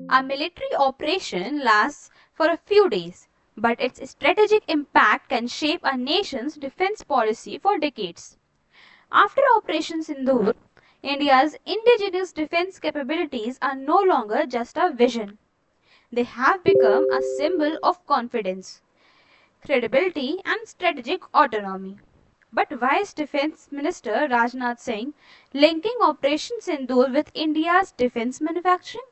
A military operation lasts for a few days, but its strategic impact can shape a nation's defense policy for decades. After Operation Sindoor, India's indigenous defense capabilities are no longer just a vision. They have become a symbol of confidence, credibility, and strategic autonomy. But why is Defense Minister Rajnath Singh linking Operation Sindoor with India's defense manufacturing?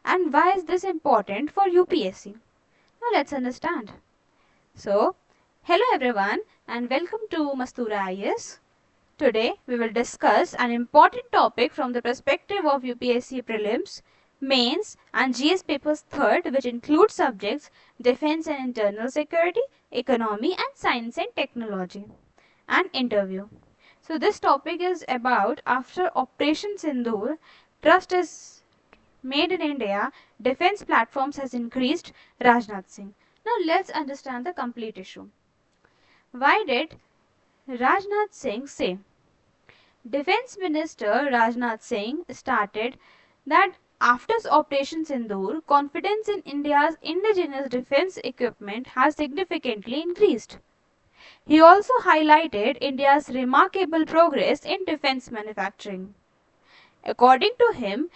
And why is this important for UPSC? Now let's understand. So, hello everyone and welcome to Mastura IS. Today we will discuss an important topic from the perspective of UPSC prelims, mains and GS papers third, which includes subjects defense and internal security, economy and science and technology, and interview. So this topic is about after Operation Sindoor, trust is made in India, defense platforms has increased. Rajnath Singh. Now let's understand the complete issue. Why did Rajnath Singh say? Defense Minister Rajnath Singh stated that after Operation Sindoor, confidence in India's indigenous defense equipment has significantly increased. He also highlighted India's remarkable progress in defense manufacturing. According to him,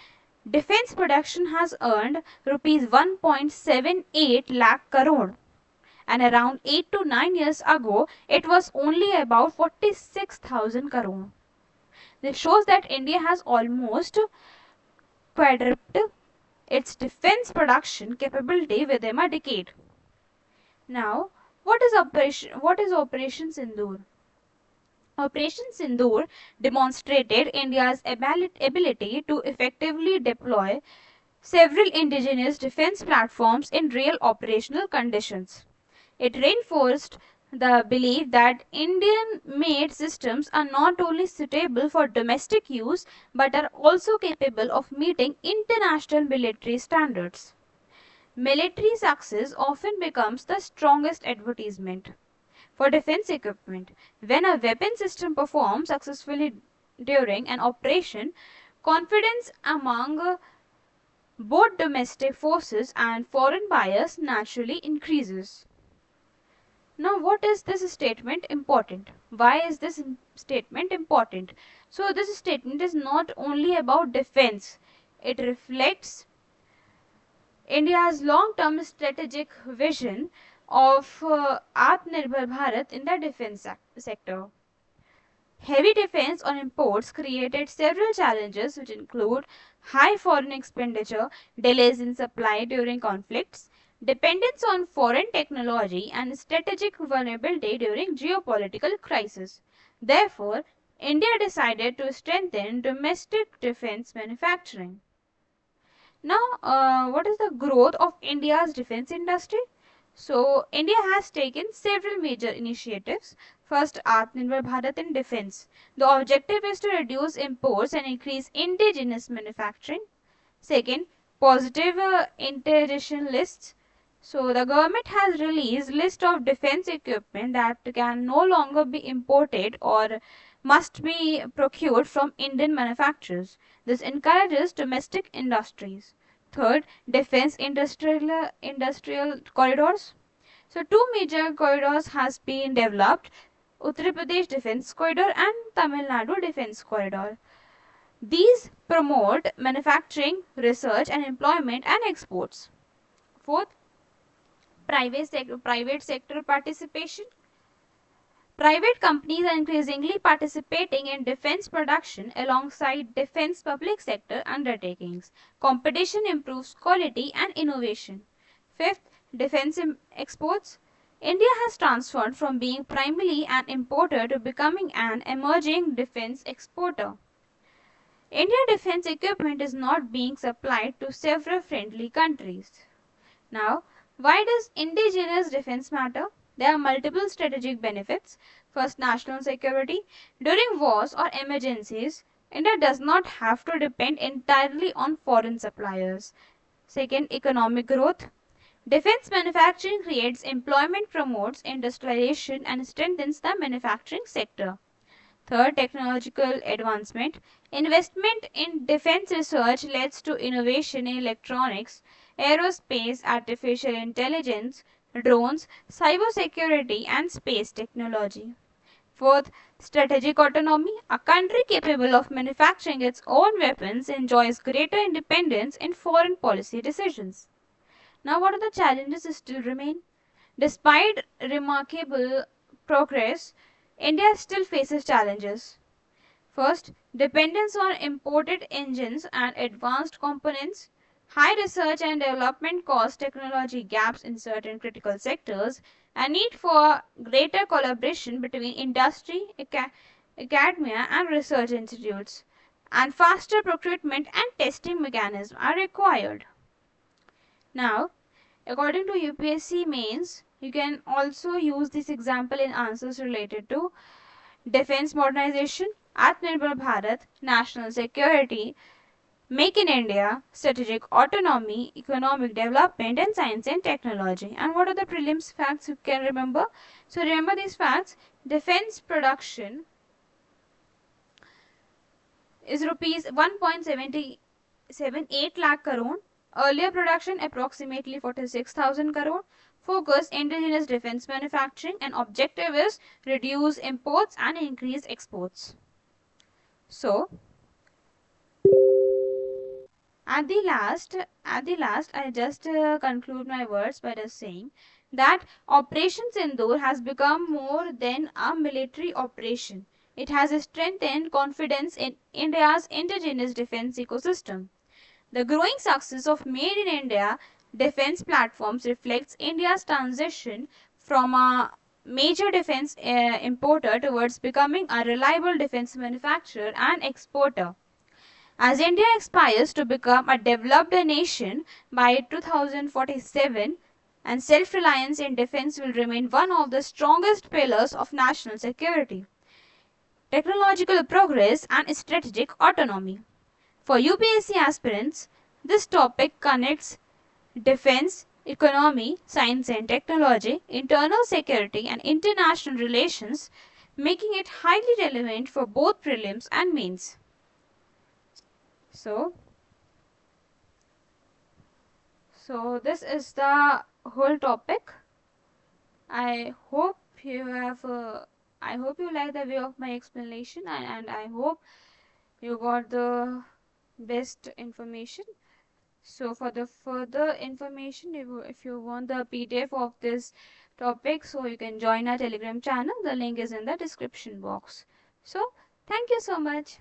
defense production has earned rupees 1.78 lakh crore, and around 8 to 9 years ago it was only about 46,000 crore. This shows that India has almost quadrupled its defense production capability within a decade. Now, what is Operation Sindoor? Operation Sindoor demonstrated India's ability to effectively deploy several indigenous defense platforms in real operational conditions. It reinforced the belief that Indian-made systems are not only suitable for domestic use but are also capable of meeting international military standards. Military success often becomes the strongest advertisement for defense equipment. When a weapon system performs successfully during an operation, confidence among both domestic forces and foreign buyers naturally increases. Now, what is this statement important? Why is this statement important? So, this statement is not only about defense, it reflects India's long-term strategic vision of Atmanirbhar Bharat in the defense sector. Heavy defense on imports created several challenges which include high foreign expenditure, delays in supply during conflicts, dependence on foreign technology and strategic vulnerability during geopolitical crisis. Therefore, India decided to strengthen domestic defense manufacturing. Now, what is the growth of India's defense industry? So, India has taken several major initiatives. First, Atmanirbhar Bharat in defense. The objective is to reduce imports and increase indigenous manufacturing. Second, positive interdiction lists. So, the government has released list of defense equipment that can no longer be imported or must be procured from Indian manufacturers. This encourages domestic industries. Third, defense industrial corridors. So two major corridors has been developed, Uttar Pradesh Defence Corridor and Tamil Nadu Defence Corridor. These promote manufacturing, research and employment and exports. Fourth, private sector participation. Private companies are increasingly participating in defense production alongside defense public sector undertakings. Competition improves quality and innovation. Fifth, defense exports. India has transformed from being primarily an importer to becoming an emerging defense exporter. Indian defense equipment is not being supplied to several friendly countries. Now, why does indigenous defense matter? There are multiple strategic benefits. First, national security. During wars or emergencies, India does not have to depend entirely on foreign suppliers. Second, economic growth. Defense manufacturing creates employment, promotes industrialization and strengthens the manufacturing sector. Third, technological advancement. Investment in defense research leads to innovation in electronics, aerospace, artificial intelligence, drones, cybersecurity, and space technology. Fourth, strategic autonomy. A country capable of manufacturing its own weapons enjoys greater independence in foreign policy decisions. Now, what are the challenges that still remain? Despite remarkable progress, India still faces challenges. First, dependence on imported engines and advanced components, high research and development costs, technology gaps in certain critical sectors, a need for greater collaboration between industry, academia, and research institutes, and faster procurement and testing mechanisms are required. Now, according to UPSC mains, you can also use this example in answers related to defense modernization, Atmanirbhar Bharat, national security, Make in India, strategic autonomy, economic development, and science and technology. And what are the prelims facts you can remember? So remember these facts. Defense production is rupees 1.78 lakh crore. Earlier production approximately 46,000 crore. Focus indigenous defense manufacturing, and objective is reduce imports and increase exports. So at the last, I just conclude my words by just saying that Operation Sindoor has become more than a military operation. It has strengthened confidence in India's indigenous defense ecosystem. The growing success of Made in India defense platforms reflects India's transition from a major defense importer towards becoming a reliable defense manufacturer and exporter. As India aspires to become a developed nation by 2047, and self-reliance in defense will remain one of the strongest pillars of national security, technological progress, and strategic autonomy. For UPSC aspirants, this topic connects defense, economy, science and technology, internal security, and international relations, making it highly relevant for both prelims and mains. So this is the whole topic. I hope you have I hope you like the way of my explanation, and I hope you got the best information. So for the further information, if you want the PDF of this topic, so you can join our Telegram channel. The link is in the description box. So thank you so much.